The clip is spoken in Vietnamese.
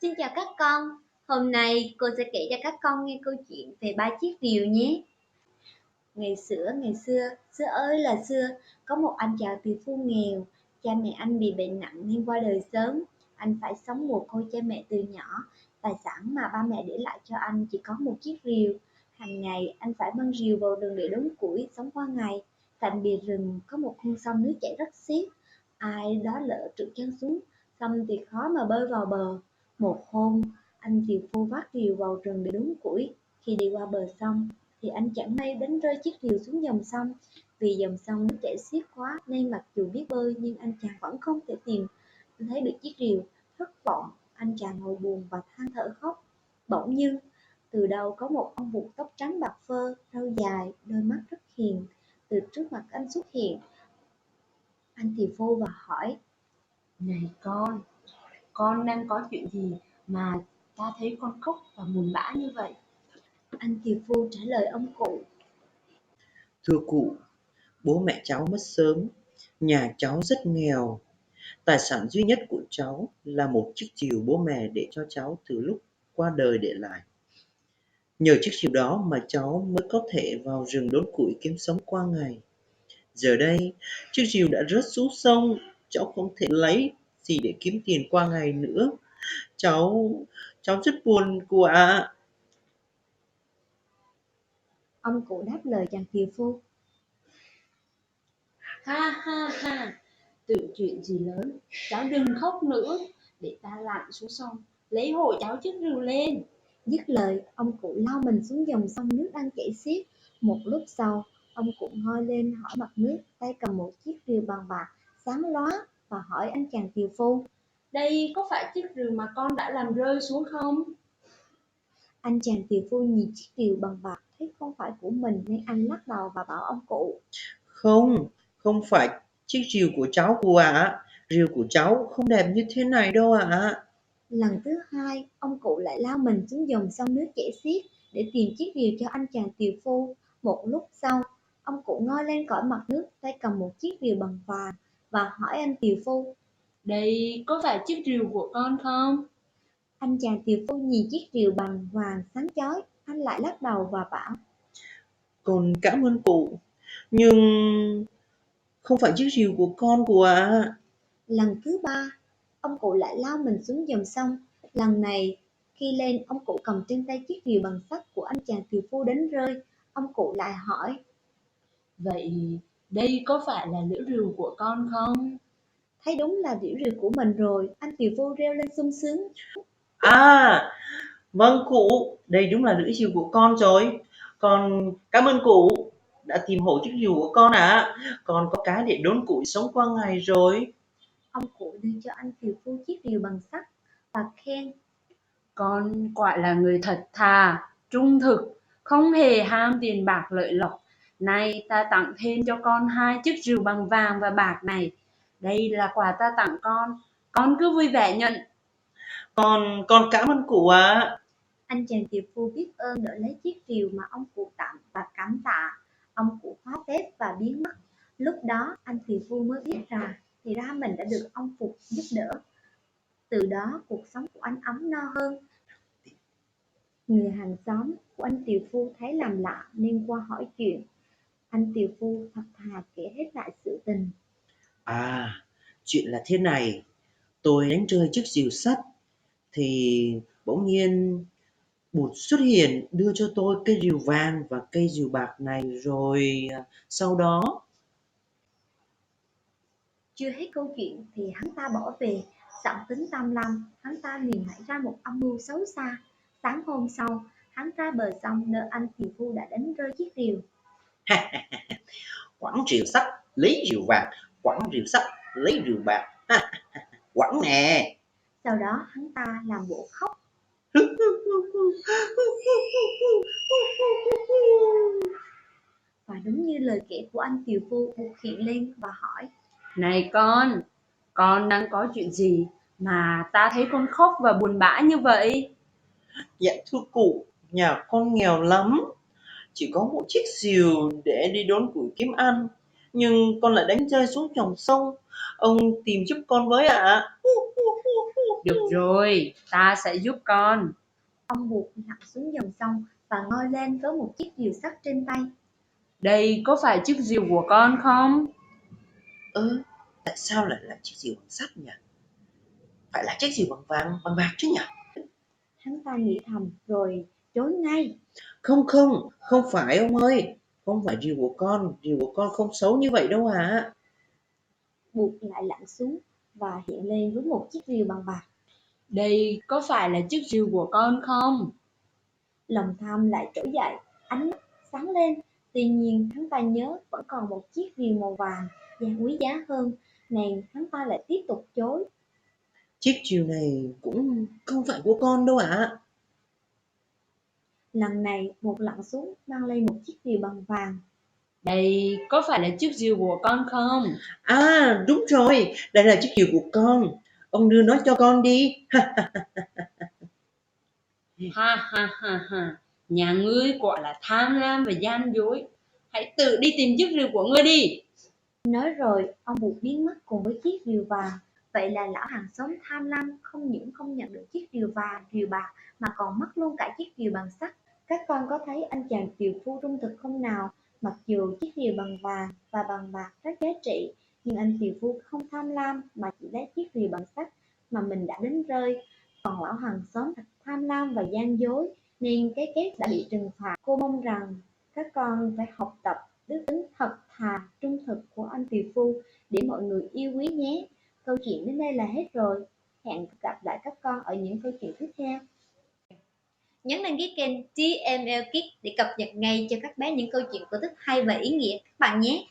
Xin chào các con, hôm nay cô sẽ kể cho các con nghe câu chuyện về ba chiếc rìu nhé. Ngày xưa, xưa ơi là xưa, có một anh chàng tỷ phú nghèo, cha mẹ anh bị bệnh nặng nên qua đời sớm. Anh phải sống mồ côi cha mẹ từ nhỏ, tài sản mà ba mẹ để lại cho anh chỉ có một chiếc rìu. Hàng ngày anh phải mang rìu vào rừng để đốn củi, sống qua ngày. Cạnh bìa rừng có một con sông nước chảy rất xiết, ai đó lỡ trượt chân xuống, sông thì khó mà bơi vào bờ. Một hôm, anh tiều phu vác rìu vào rừng để đốn củi. Khi đi qua bờ sông, thì anh chẳng may đánh rơi chiếc rìu xuống dòng sông. Vì dòng sông nước chảy xiết quá nên mặc dù biết bơi nhưng anh chàng vẫn không thể tìm thấy được chiếc rìu. Thất vọng, anh chàng ngồi buồn và than thở khóc. Bỗng nhiên, từ đâu có một ông vụt tóc trắng bạc phơ, râu dài, đôi mắt rất hiền, từ trước mặt anh xuất hiện. Anh tiều phu và hỏi: Này con đang có chuyện gì mà ta thấy con khóc và buồn bã như vậy? Anh tiều phu trả lời ông cụ: Thưa cụ, bố mẹ cháu mất sớm, nhà cháu rất nghèo. Tài sản duy nhất của cháu là một chiếc rìu bố mẹ để cho cháu từ lúc qua đời để lại. Nhờ chiếc rìu đó mà cháu mới có thể vào rừng đốn củi kiếm sống qua ngày. Giờ đây, chiếc rìu đã rớt xuống sông, cháu không thể lấy gì để kiếm tiền qua ngày nữa. Cháu, cháu rất buồn cụ ạ. Ông cụ đáp lời chàng tiều phu: Ha ha ha, tưởng chuyện gì lớn, cháu đừng khóc nữa, để ta lặn xuống sông, lấy hộ cháu chiếc rìu lên. Dứt lời, ông cụ lao mình xuống dòng sông nước đang chảy xiết. Một lúc sau, ông cụ ngoi lên hỏi mặt nước, tay cầm một chiếc rìu bằng bạc sáng lóa, và hỏi anh chàng tiều phu: Đây có phải chiếc rìu mà con đã làm rơi xuống không? Anh chàng tiều phu nhìn chiếc rìu bằng bạc thấy không phải của mình nên anh lắc đầu và bảo ông cụ: Không, không phải chiếc rìu của cháu cụ ạ. Rìu của cháu không đẹp như thế này đâu ạ. Lần thứ hai, ông cụ lại lao mình xuống dòng sông nước chảy xiết để tìm chiếc rìu cho anh chàng tiều phu. Một lúc sau, ông cụ ngoi lên khỏi mặt nước, tay cầm một chiếc rìu bằng vàng, và hỏi anh tiều phu: Đây có phải chiếc rìu của con không? Anh chàng tiều phu nhìn chiếc rìu bằng vàng sáng chói, anh lại lắc đầu và bảo: Con cảm ơn cụ, nhưng không phải chiếc rìu của con cụ ạ. Lần thứ ba, ông cụ lại lao mình xuống dòng sông. Lần này, khi lên, ông cụ cầm trên tay chiếc rìu bằng sắt của anh chàng tiều phu đánh rơi. Ông cụ lại hỏi: Vậy đây có phải là lưỡi rìu của con không? Thấy đúng là đĩa rìu của mình rồi, anh tiều phu reo lên sung sướng. À, vâng cụ, đây đúng là lưỡi rìu của con rồi. Con cảm ơn cụ đã tìm hộ chiếc rìu của con ạ. Con có cái để đốn củi sống qua ngày rồi. Ông cụ đưa cho anh tiều phu chiếc rìu bằng sắt và khen: Con quả là người thật thà, trung thực, không hề ham tiền bạc lợi lộc. Nay ta tặng thêm cho con 2 chiếc rìu bằng vàng và bạc này. Đây là quà ta tặng con cứ vui vẻ nhận. Con cảm ơn cụ ạ. Anh chàng tiều phu biết ơn đỡ lấy chiếc rìu mà ông cụ tặng và cảm tạ. Ông cụ khóa bếp và biến mất. Lúc đó anh tiều phu mới biết rằng thì ra mình đã được ông Phục giúp đỡ. Từ đó cuộc sống của anh ấm no hơn. Người hàng xóm của anh tiều phu thấy làm lạ nên qua hỏi chuyện. Anh tiều phu thật thà kể hết lại sự tình. À, chuyện là thế này, tôi đánh rơi chiếc rìu sắt thì bỗng nhiên Bụt xuất hiện đưa cho tôi cây rìu vàng và cây rìu bạc này rồi sau đó Chưa hết câu chuyện thì hắn ta bỏ về. Giọng tính tham lam, hắn ta liền nảy ra một âm mưu xấu xa. Sáng hôm sau, hắn ra bờ sông nơi anh tiều phu đã đánh rơi chiếc rìu. quẳng rìu sắt lấy rìu vàng, quẳng rìu sắt lấy rìu bạc, quẳng nè. Sau đó hắn ta làm bộ khóc. Và đúng như lời kể của anh tiều phu, Bụt hiện lên và hỏi: Này con đang có chuyện gì mà ta thấy con khóc và buồn bã như vậy? Dạ thưa cụ, nhà con nghèo lắm, chỉ có một chiếc rìu để đi đốn củi kiếm ăn. nhưng con lại đánh rơi xuống dòng sông. Ông tìm giúp con với ạ. Được rồi, ta sẽ giúp con. Ông buộc lặn xuống dòng sông và ngoi lên với một chiếc rìu sắt trên tay. Đây có phải chiếc rìu của con không? Ơ, tại sao lại là chiếc rìu bằng sắt nhỉ? Phải là chiếc rìu bằng vàng, bằng bạc chứ nhỉ? Hắn ta nghĩ thầm rồi chối ngay. Không, không phải ông ơi. Không phải rìu của con không xấu như vậy đâu ạ. Buộc lại lặn xuống và hiện lên với một chiếc rìu bằng bạc. Đây có phải là chiếc rìu của con không? Lòng tham lại trỗi dậy, ánh mắt sáng lên. Tuy nhiên hắn ta nhớ vẫn còn một chiếc rìu màu vàng và quý giá hơn, nên hắn ta lại tiếp tục chối. Chiếc rìu này cũng không phải của con đâu ạ. Lần này Buộc lặn xuống mang lên một chiếc rìu bằng vàng. Đây có phải là chiếc rìu của con không? À, đúng rồi, đây là chiếc rìu của con. Ông đưa nó cho con đi. Ha ha ha ha, nhà ngươi quả là tham lam và gian dối. Hãy tự đi tìm chiếc rìu của ngươi đi. Nói rồi ông Buộc biến mất cùng với chiếc rìu vàng. Vậy là lão hàng xóm tham lam không những không nhận được chiếc rìu vàng, rìu bạc mà còn mất luôn cả chiếc rìu bằng sắt. Các con có thấy anh chàng tiều phu trung thực không nào? Mặc dù chiếc rìu bằng vàng và bằng bạc rất giá trị, nhưng anh tiều phu không tham lam mà chỉ lấy chiếc rìu bằng sắt mà mình đã đánh rơi. Còn lão hàng xóm thật tham lam và gian dối, nên cái kết đã bị trừng phạt. Cô mong rằng các con phải học tập đức tính thật thà, trung thực của anh tiều phu để mọi người yêu quý nhé. Câu chuyện đến đây là hết rồi. Hẹn gặp lại các con ở những câu chuyện tiếp theo. Nhấn đăng ký kênh TML Kids để cập nhật ngay cho các bé những câu chuyện cổ tích hay và ý nghĩa các bạn nhé.